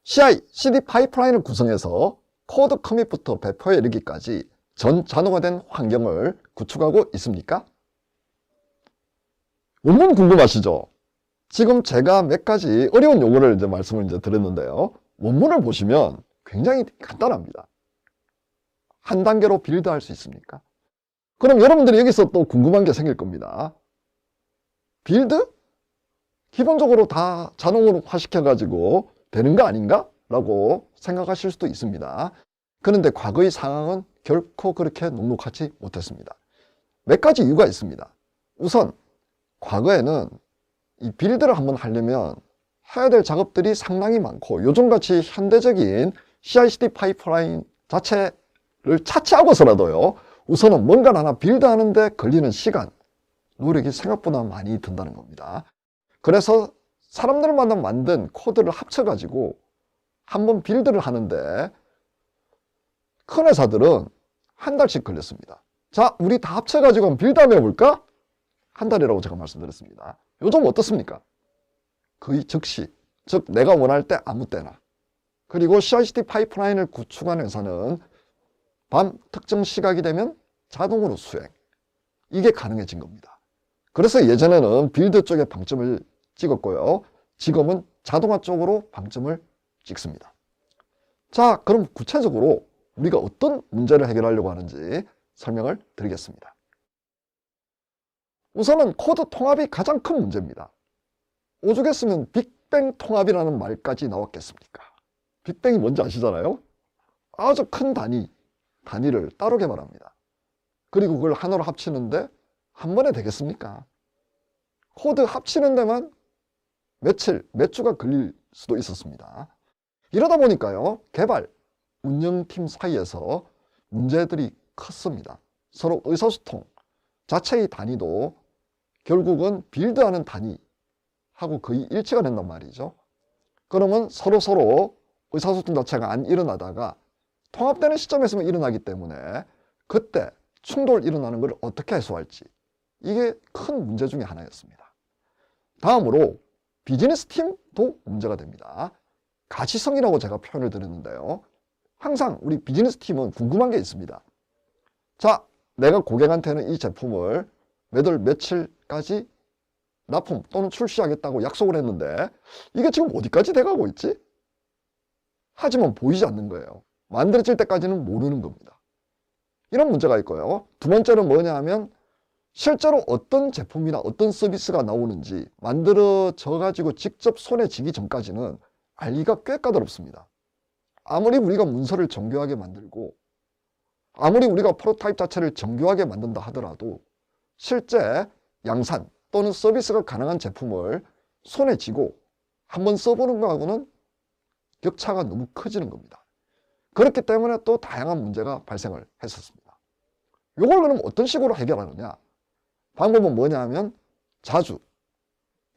CI/CD 파이프라인을 구성해서 코드 커밋부터 배포에 이르기까지 전 자동화된 환경을 구축하고 있습니까? 원문 궁금하시죠? 지금 제가 몇 가지 어려운 용어를 말씀을 드렸는데요. 원문을 보시면 굉장히 간단합니다. 한 단계로 빌드할 수 있습니까? 그럼 여러분들이 여기서 또 궁금한 게 생길 겁니다. 빌드? 기본적으로 다 자동으로 화시켜가지고 되는 거 아닌가? 라고 생각하실 수도 있습니다. 그런데 과거의 상황은 결코 그렇게 녹록하지 못했습니다. 몇 가지 이유가 있습니다. 우선 과거에는 이 빌드를 한번 하려면 해야 될 작업들이 상당히 많고 요즘같이 현대적인 CI/CD 파이프라인 자체를 차치하고서라도요, 우선은 뭔가를 하나 빌드하는데 걸리는 시간, 노력이 생각보다 많이 든다는 겁니다. 그래서 사람들마다 만든 코드를 합쳐가지고 한번 빌드를 하는데 큰 회사들은 한 달씩 걸렸습니다. 자, 우리 다 합쳐가지고 한번 빌드 한번 해볼까? 한 달이라고 제가 말씀드렸습니다. 요즘 어떻습니까? 거의 즉시, 즉 내가 원할 때 아무 때나. 그리고 CI/CD 파이프라인을 구축한 회사는 밤 특정 시각이 되면 자동으로 수행. 이게 가능해진 겁니다. 그래서 예전에는 빌드 쪽에 방점을 찍었고요. 지금은 자동화 쪽으로 방점을 찍습니다. 자, 그럼 구체적으로 우리가 어떤 문제를 해결하려고 하는지 설명을 드리겠습니다. 우선은 코드 통합이 가장 큰 문제입니다. 오죽했으면 빅뱅 통합이라는 말까지 나왔겠습니까? 빅뱅이 뭔지 아시잖아요? 아주 큰 단위를 따로 개발합니다. 그리고 그걸 하나로 합치는데 한 번에 되겠습니까? 코드 합치는 데만 며칠, 몇 주가 걸릴 수도 있었습니다. 이러다 보니까요, 개발, 운영팀 사이에서 문제들이 컸습니다. 서로 의사소통, 자체의 단위도 결국은 빌드하는 단위하고 거의 일치가 된단 말이죠. 그러면 서로 의사소통 자체가 안 일어나다가 통합되는 시점에서만 일어나기 때문에 그때 충돌 일어나는 걸 어떻게 해소할지, 이게 큰 문제 중에 하나였습니다. 다음으로 비즈니스 팀도 문제가 됩니다. 가시성이라고 제가 표현을 드렸는데요. 항상 우리 비즈니스 팀은 궁금한 게 있습니다. 자, 내가 고객한테는 이 제품을 몇 월 며칠까지 납품 또는 출시하겠다고 약속을 했는데 이게 지금 어디까지 돼가고 있지? 하지만 보이지 않는 거예요. 만들어질 때까지는 모르는 겁니다. 이런 문제가 있고요. 두 번째는 뭐냐 하면 실제로 어떤 제품이나 어떤 서비스가 나오는지 만들어져 가지고 직접 손에 쥐기 전까지는 알기가 꽤 까다롭습니다. 아무리 우리가 문서를 정교하게 만들고 아무리 우리가 프로타입 자체를 정교하게 만든다 하더라도 실제 양산 또는 서비스가 가능한 제품을 손에 쥐고 한번 써보는 거하고는 격차가 너무 커지는 겁니다. 그렇기 때문에 또 다양한 문제가 발생을 했었습니다. 이걸 그럼 어떤 식으로 해결하느냐? 방법은 뭐냐 하면 자주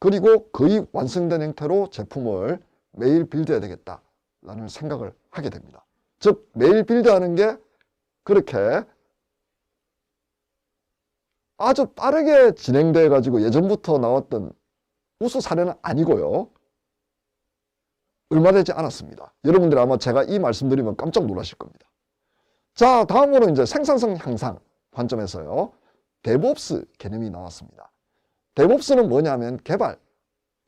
그리고 거의 완성된 형태로 제품을 매일 빌드해야 되겠다라는 생각을 하게 됩니다. 즉 매일 빌드하는 게 그렇게 아주 빠르게 진행돼 가지고 예전부터 나왔던 우수 사례는 아니고요. 얼마 되지 않았습니다. 여러분들 아마 제가 이 말씀드리면 깜짝 놀라실 겁니다. 자, 다음으로 이제 생산성 향상 관점에서요. 데브옵스 개념이 나왔습니다. 데브옵스는 뭐냐면 개발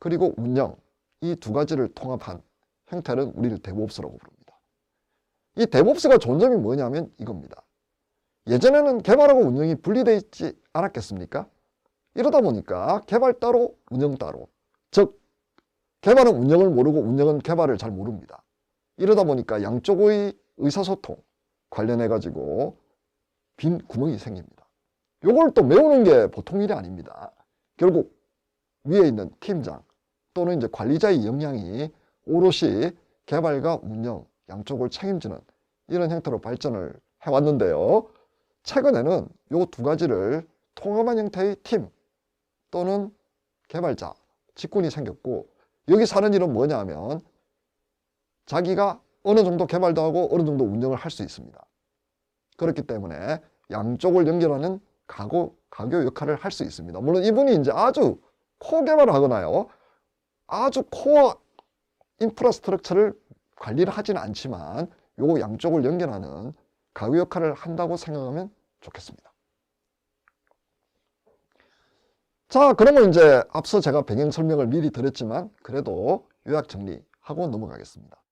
그리고 운영 이 두 가지를 통합한 형태는 우리를 데브옵스라고 부릅니다. 이 데브옵스가 좋은 점이 뭐냐면 이겁니다. 예전에는 개발하고 운영이 분리되어 있지 않았겠습니까? 이러다 보니까 개발 따로 운영 따로, 즉 개발은 운영을 모르고 운영은 개발을 잘 모릅니다. 이러다 보니까 양쪽의 의사소통 관련해 가지고 빈 구멍이 생깁니다. 요걸 또 메우는 게 보통 일이 아닙니다. 결국 위에 있는 팀장 또는 이제 관리자의 역량이 오롯이 개발과 운영 양쪽을 책임지는 이런 형태로 발전을 해왔는데요. 최근에는 요 두 가지를 통합한 형태의 팀 또는 개발자, 직군이 생겼고 여기 하는 일은 뭐냐 하면 자기가 어느 정도 개발도 하고 어느 정도 운영을 할 수 있습니다. 그렇기 때문에 양쪽을 연결하는 가교 역할을 할 수 있습니다. 물론 이분이 이제 아주 코어 개발을 하거나요. 아주 코어 인프라스트럭처를 관리를 하지는 않지만 요 양쪽을 연결하는 가구 역할을 한다고 생각하면 좋겠습니다. 자, 그러면 이제 앞서 제가 배경 설명을 미리 드렸지만 그래도 요약 정리하고 넘어가겠습니다.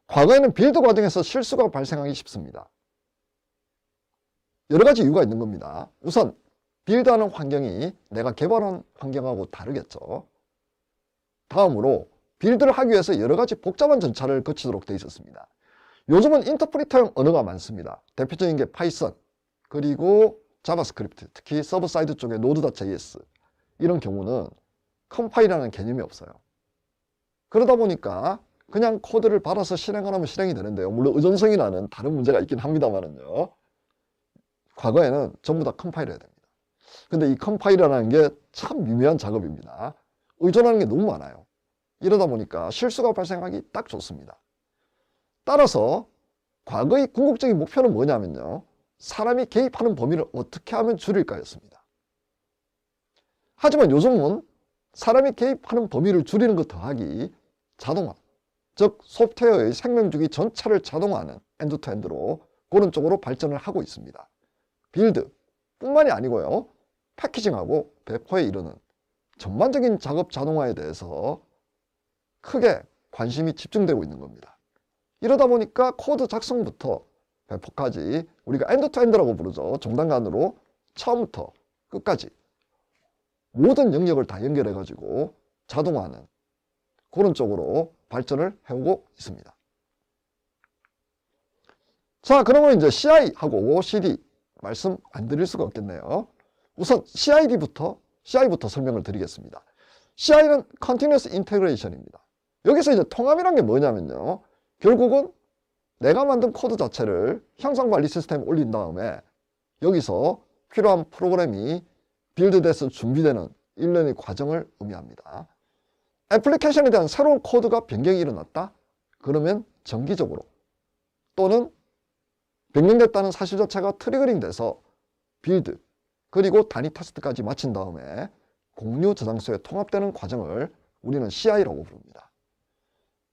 과거에는 빌드 과정에서 실수가 발생하기 쉽습니다. 여러 가지 이유가 있는 겁니다. 우선 빌드하는 환경이 내가 개발한 환경하고 다르겠죠. 다음으로 빌드를 하기 위해서 여러 가지 복잡한 절차를 거치도록 되어 있었습니다. 요즘은 인터프리터형 언어가 많습니다. 대표적인 게 파이썬, 그리고 자바스크립트, 특히 서버 사이드 쪽에 노드.js 이런 경우는 컴파일이라는 개념이 없어요. 그러다 보니까 그냥 코드를 받아서 실행을 하면 실행이 되는데요. 물론 의존성이 나는 다른 문제가 있긴 합니다만은요. 과거에는 전부 다 컴파일해야 됩니다. 근데 이 컴파일이라는 게 참 미묘한 작업입니다. 의존하는 게 너무 많아요. 이러다 보니까 실수가 발생하기 딱 좋습니다. 따라서 과거의 궁극적인 목표는 뭐냐면요. 사람이 개입하는 범위를 어떻게 하면 줄일까였습니다. 하지만 요즘은 사람이 개입하는 범위를 줄이는 것 더하기 자동화, 즉 소프트웨어의 생명주기 전체를 자동화하는 엔드투엔드로 그런 쪽으로 발전을 하고 있습니다. 빌드 뿐만이 아니고요. 패키징하고 배포에 이르는 전반적인 작업 자동화에 대해서 크게 관심이 집중되고 있는 겁니다. 이러다 보니까 코드 작성부터 배포까지 우리가 엔드투엔드라고 부르죠. 종단간으로 처음부터 끝까지 모든 영역을 다 연결해 가지고 자동화하는 그런 쪽으로 발전을 해오고 있습니다. 자, 그러면 이제 CI하고 CD 말씀 안 드릴 수가 없겠네요. 우선 CI부터 설명을 드리겠습니다. CI는 Continuous Integration입니다. 여기서 이제 통합이란 게 뭐냐면요. 결국은 내가 만든 코드 자체를 형상 관리 시스템에 올린 다음에 여기서 필요한 프로그램이 빌드돼서 준비되는 일련의 과정을 의미합니다. 애플리케이션에 대한 새로운 코드가 변경이 일어났다? 그러면 정기적으로 또는 변경됐다는 사실 자체가 트리거링 돼서 빌드 그리고 단위 테스트까지 마친 다음에 공유 저장소에 통합되는 과정을 우리는 CI라고 부릅니다.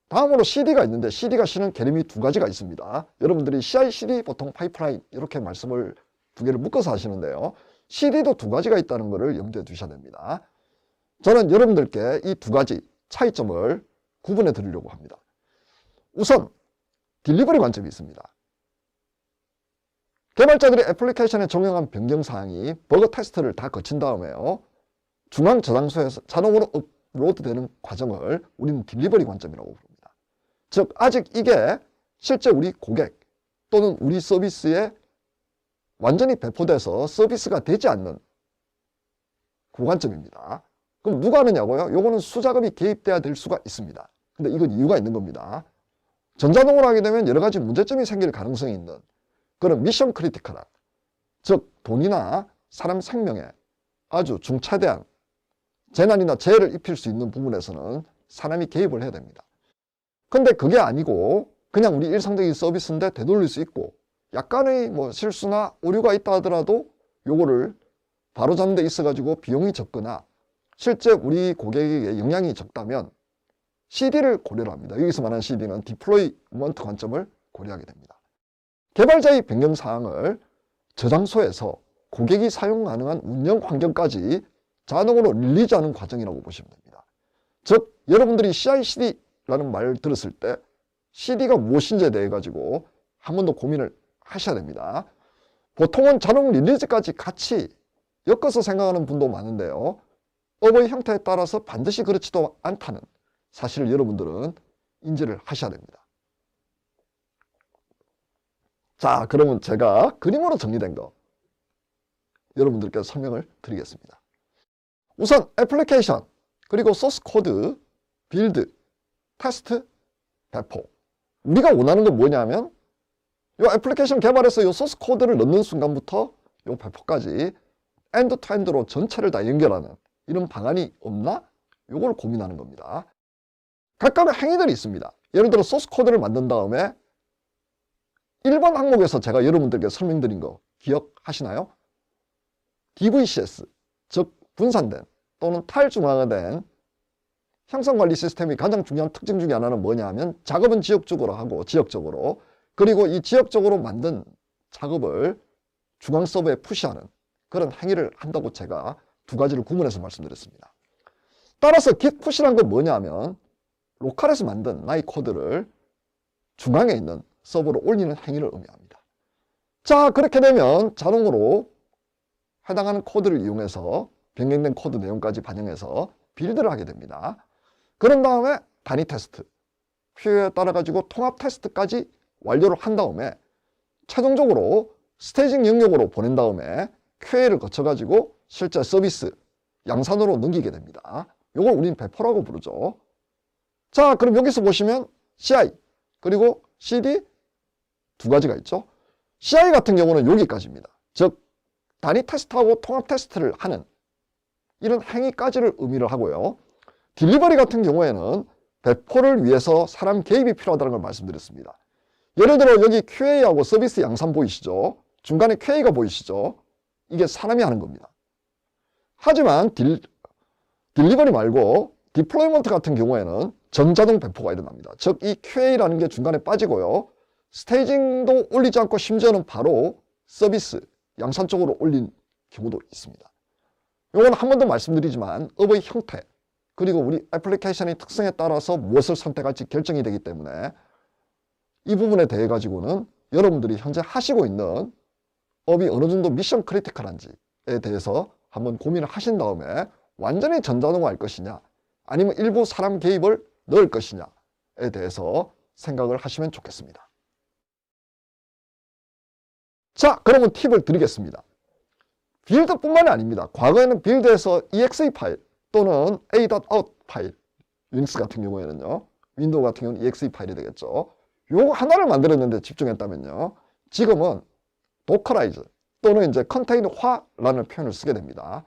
다음으로 CD가 있는데 CD가 실은 개념이 두 가지가 있습니다. 여러분들이 CI, CD 보통 파이프라인 이렇게 말씀을 두 개를 묶어서 하시는데요. CD도 두 가지가 있다는 것을 염두에 두셔야 됩니다. 저는 여러분들께 이 두 가지 차이점을 구분해 드리려고 합니다. 우선 딜리버리 관점이 있습니다. 개발자들이 애플리케이션에 적용한 변경사항이 버그 테스트를 다 거친 다음에요. 중앙 저장소에서 자동으로 업로드되는 과정을 우리는 딜리버리 관점이라고 부릅니다. 즉 아직 이게 실제 우리 고객 또는 우리 서비스에 완전히 배포돼서 서비스가 되지 않는 그 관점입니다. 그럼 누가 하느냐고요? 요거는 수작업이 개입돼야 될 수가 있습니다. 근데 이건 이유가 있는 겁니다. 전자동으로 하게 되면 여러 가지 문제점이 생길 가능성이 있는 그런 미션 크리티컬한, 즉 돈이나 사람 생명에 아주 중차대한 재난이나 재해를 입힐 수 있는 부분에서는 사람이 개입을 해야 됩니다. 근데 그게 아니고 그냥 우리 일상적인 서비스인데 되돌릴 수 있고 약간의 뭐 실수나 오류가 있다 하더라도 요거를 바로잡는 데 있어가지고 비용이 적거나 실제 우리 고객에게 영향이 적다면 CD를 고려를 합니다. 여기서 말하는 CD는 디플로이먼트 관점을 고려하게 됩니다. 개발자의 변경사항을 저장소에서 고객이 사용 가능한 운영 환경까지 자동으로 릴리즈하는 과정이라고 보시면 됩니다. 즉 여러분들이 CI/CD라는 말을 들었을 때 CD가 무엇인지에 대해 가지고 한 번 더 고민을 하셔야 됩니다. 보통은 자동 릴리즈까지 같이 엮어서 생각하는 분도 많은데요. 업의 형태에 따라서 반드시 그렇지도 않다는 사실을 여러분들은 인지를 하셔야 됩니다. 자, 그러면 제가 그림으로 정리된 거 여러분들께 설명을 드리겠습니다. 우선 애플리케이션, 그리고 소스 코드, 빌드, 테스트, 배포. 우리가 원하는 건 뭐냐면 이 애플리케이션 개발해서 이 소스 코드를 넣는 순간부터 이 배포까지 엔드투엔드로 전체를 다 연결하는 이런 방안이 없나? 이걸 고민하는 겁니다. 각각의 행위들이 있습니다. 예를 들어 소스 코드를 만든 다음에 1번 항목에서 제가 여러분들께 설명드린 거 기억하시나요? DVCS, 즉 분산된 또는 탈중앙화된 형성관리 시스템이 가장 중요한 특징 중에 하나는 뭐냐 하면 작업은 지역적으로 하고 지역적으로, 그리고 이 지역적으로 만든 작업을 중앙 서버에 푸시하는 그런 행위를 한다고 제가 두 가지를 구분해서 말씀드렸습니다. 따라서 git push란 건 뭐냐 하면 로컬에서 만든 나의 코드를 중앙에 있는 서버로 올리는 행위를 의미합니다. 자, 그렇게 되면 자동으로 해당하는 코드를 이용해서 변경된 코드 내용까지 반영해서 빌드를 하게 됩니다. 그런 다음에 단위 테스트, 필요에 따라 가지고 통합 테스트까지 완료를 한 다음에 최종적으로 스테이징 영역으로 보낸 다음에 QA를 거쳐 가지고 실제 서비스 양산으로 넘기게 됩니다. 이걸 우리는 배포라고 부르죠. 자, 그럼 여기서 보시면 CI 그리고 CD 두 가지가 있죠. CI 같은 경우는 여기까지입니다. 즉 단위 테스트하고 통합 테스트를 하는 이런 행위까지를 의미를 하고요. 딜리버리 같은 경우에는 배포를 위해서 사람 개입이 필요하다는 걸 말씀드렸습니다. 예를 들어 여기 QA하고 서비스 양산 보이시죠? 중간에 QA가 보이시죠? 이게 사람이 하는 겁니다. 하지만 딜리버리 말고 디플로이먼트 같은 경우에는 전자동 배포가 일어납니다. 즉 이 QA라는 게 중간에 빠지고요. 스테이징도 올리지 않고 심지어는 바로 서비스 양산 쪽으로 올린 경우도 있습니다. 이건 한 번 더 말씀드리지만 업의 형태 그리고 우리 애플리케이션의 특성에 따라서 무엇을 선택할지 결정이 되기 때문에 이 부분에 대해 가지고는 여러분들이 현재 하시고 있는 업이 어느 정도 미션 크리티컬한지에 대해서 한번 고민을 하신 다음에 완전히 전자동화할 것이냐 아니면 일부 사람 개입을 넣을 것이냐에 대해서 생각을 하시면 좋겠습니다. 자, 그러면 팁을 드리겠습니다. 빌드뿐만이 아닙니다. 과거에는 빌드에서 exe 파일 또는 a.out 파일, 유닉스 같은 경우에는요, 윈도우 같은 경우는 exe 파일이 되겠죠. 요거 하나를 만들었는데 집중했다면요, 지금은 도커라이즈 또는 이제 컨테이너화라는 표현을 쓰게 됩니다.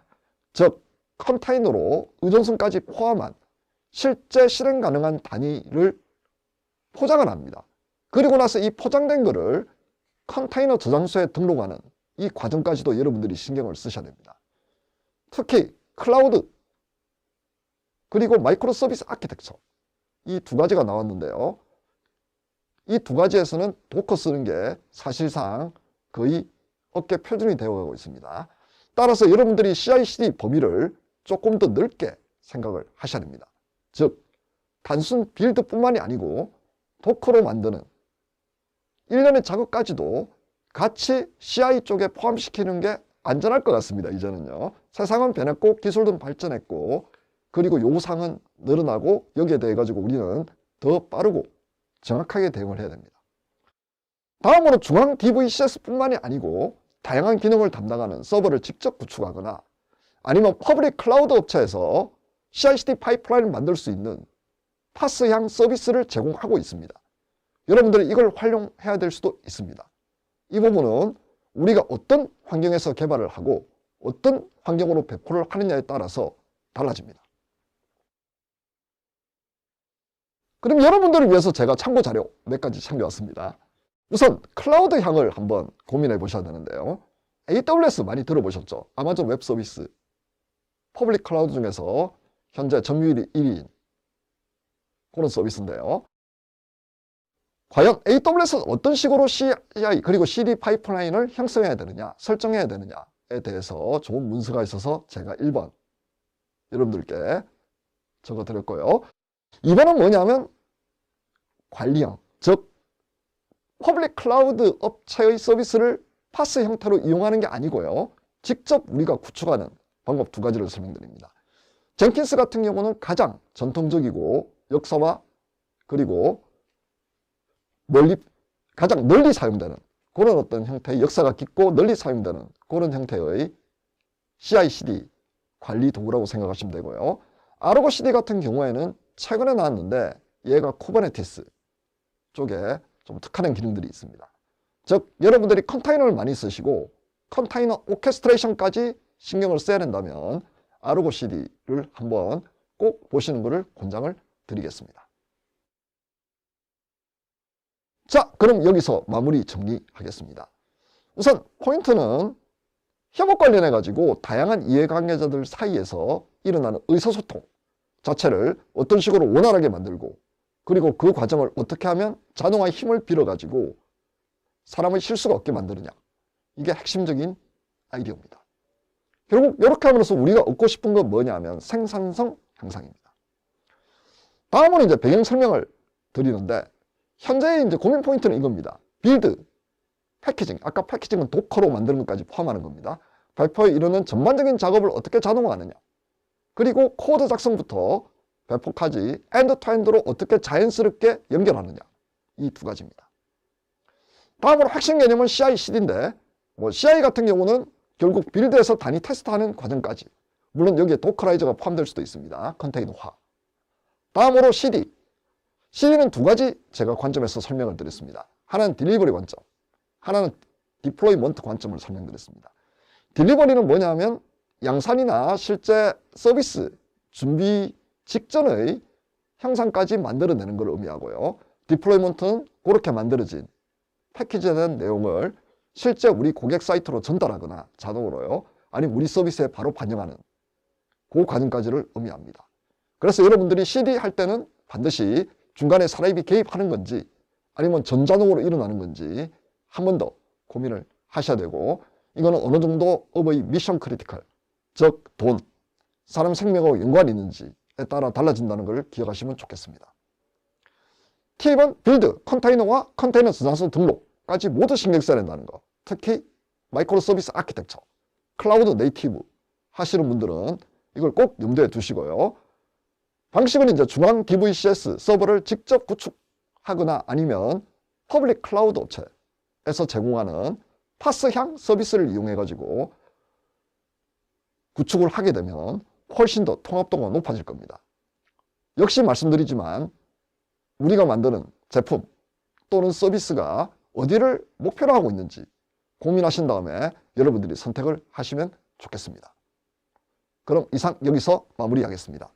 즉 컨테이너로 의존성까지 포함한 실제 실행 가능한 단위를 포장을 합니다. 그리고 나서 이 포장된 거를 컨테이너 저장소에 등록하는 이 과정까지도 여러분들이 신경을 쓰셔야 됩니다. 특히 클라우드 그리고 마이크로 서비스 아키텍처 이 두 가지가 나왔는데요. 이 두 가지에서는 도커 쓰는 게 사실상 거의 업계 표준이 되어가고 있습니다. 따라서 여러분들이 CI/CD 범위를 조금 더 넓게 생각을 하셔야 됩니다. 즉 단순 빌드뿐만이 아니고 도커로 만드는 일련의 작업까지도 같이 CI 쪽에 포함시키는 게 안전할 것 같습니다. 이제는요. 세상은 변했고 기술도 발전했고 그리고 요구사항은 늘어나고 여기에 대해 가지고 우리는 더 빠르고 정확하게 대응을 해야 됩니다. 다음으로 중앙 DVCS뿐만이 아니고 다양한 기능을 담당하는 서버를 직접 구축하거나 아니면 퍼블릭 클라우드 업체에서 CI/CD 파이프라인을 만들 수 있는 파스향 서비스를 제공하고 있습니다. 여러분들이 이걸 활용해야 될 수도 있습니다. 이 부분은 우리가 어떤 환경에서 개발을 하고 어떤 환경으로 배포를 하느냐에 따라서 달라집니다. 그럼 여러분들을 위해서 제가 참고 자료 몇 가지 챙겨왔습니다. 우선 클라우드 향을 한번 고민해 보셔야 되는데요. AWS 많이 들어보셨죠? 아마존 웹 서비스 퍼블릭 클라우드 중에서 현재 점유율이 1위인 그런 서비스인데요. 과연 AWS는 어떤 식으로 CI 그리고 CD 파이프라인을 형성해야 되느냐, 설정해야 되느냐에 대해서 좋은 문서가 있어서 제가 1번 여러분들께 적어드렸고요. 2번은 뭐냐면 관리형, 즉 퍼블릭 클라우드 업체의 서비스를 파스 형태로 이용하는 게 아니고요. 직접 우리가 구축하는 방법 두 가지를 설명드립니다. 젠킨스 같은 경우는 가장 전통적이고 역사와 그리고 가장 널리 사용되는 그런 어떤 형태의 역사가 깊고 널리 사용되는 그런 형태의 CI/CD 관리 도구라고 생각하시면 되고요. 아르고 CD 같은 경우에는 최근에 나왔는데 얘가 쿠버네티스 쪽에 좀 특화된 기능들이 있습니다. 즉 여러분들이 컨테이너를 많이 쓰시고 컨테이너 오케스트레이션까지 신경을 써야 된다면 아르고 CD를 한번 꼭 보시는 것을 권장을 드리겠습니다. 자, 그럼 여기서 마무리 정리하겠습니다. 우선 포인트는 협업 관련해 가지고 다양한 이해관계자들 사이에서 일어나는 의사소통, 자체를 어떤 식으로 원활하게 만들고 그리고 그 과정을 어떻게 하면 자동화의 힘을 빌어가지고 사람의 실수가 없게 만드느냐. 이게 핵심적인 아이디어입니다. 결국 이렇게 함으로써 우리가 얻고 싶은 건 뭐냐면 생산성 향상입니다. 다음으로 이제 배경 설명을 드리는데 현재의 이제 고민 포인트는 이겁니다. 빌드, 패키징. 아까 패키징은 도커로 만드는 것까지 포함하는 겁니다. 발표에 이르는 전반적인 작업을 어떻게 자동화하느냐. 그리고 코드 작성부터 배포까지 엔드-투-엔드로 어떻게 자연스럽게 연결하느냐. 이 두 가지입니다. 다음으로 핵심 개념은 CI/CD인데 CI 같은 경우는 결국 빌드에서 단위 테스트하는 과정까지. 물론 여기에 도커라이저가 포함될 수도 있습니다. 컨테이너화. 다음으로 CD. CD는 두 가지 제가 관점에서 설명을 드렸습니다. 하나는 딜리버리 관점, 하나는 디플로이먼트 관점을 설명드렸습니다. 딜리버리는 뭐냐면 양산이나 실제 서비스 준비 직전의 형상까지 만들어내는 걸 의미하고요. 디플로이먼트는 그렇게 만들어진 패키지된 내용을 실제 우리 고객 사이트로 전달하거나 자동으로요. 아니면 우리 서비스에 바로 반영하는 그 과정까지를 의미합니다. 그래서 여러분들이 CD 할 때는 반드시 중간에 사람이 개입하는 건지 아니면 전자동으로 일어나는 건지 한 번 더 고민을 하셔야 되고 이거는 어느 정도 업의 미션 크리티컬, 즉 돈, 사람 생명하고 연관이 있는지에 따라 달라진다는 걸 기억하시면 좋겠습니다. 팁은 빌드, 컨테이너와 컨테이너 저장소 등록까지 모두 신경 써야 된다는 거. 특히 마이크로 서비스 아키텍처, 클라우드 네이티브 하시는 분들은 이걸 꼭 염두에 두시고요. 방식은 이제 중앙 DVCS 서버를 직접 구축하거나 아니면 퍼블릭 클라우드 업체에서 제공하는 파스향 서비스를 이용해가지고 구축을 하게 되면 훨씬 더 통합도가 높아질 겁니다. 역시 말씀드리지만 우리가 만드는 제품 또는 서비스가 어디를 목표로 하고 있는지 고민하신 다음에 여러분들이 선택을 하시면 좋겠습니다. 그럼 이상 여기서 마무리하겠습니다.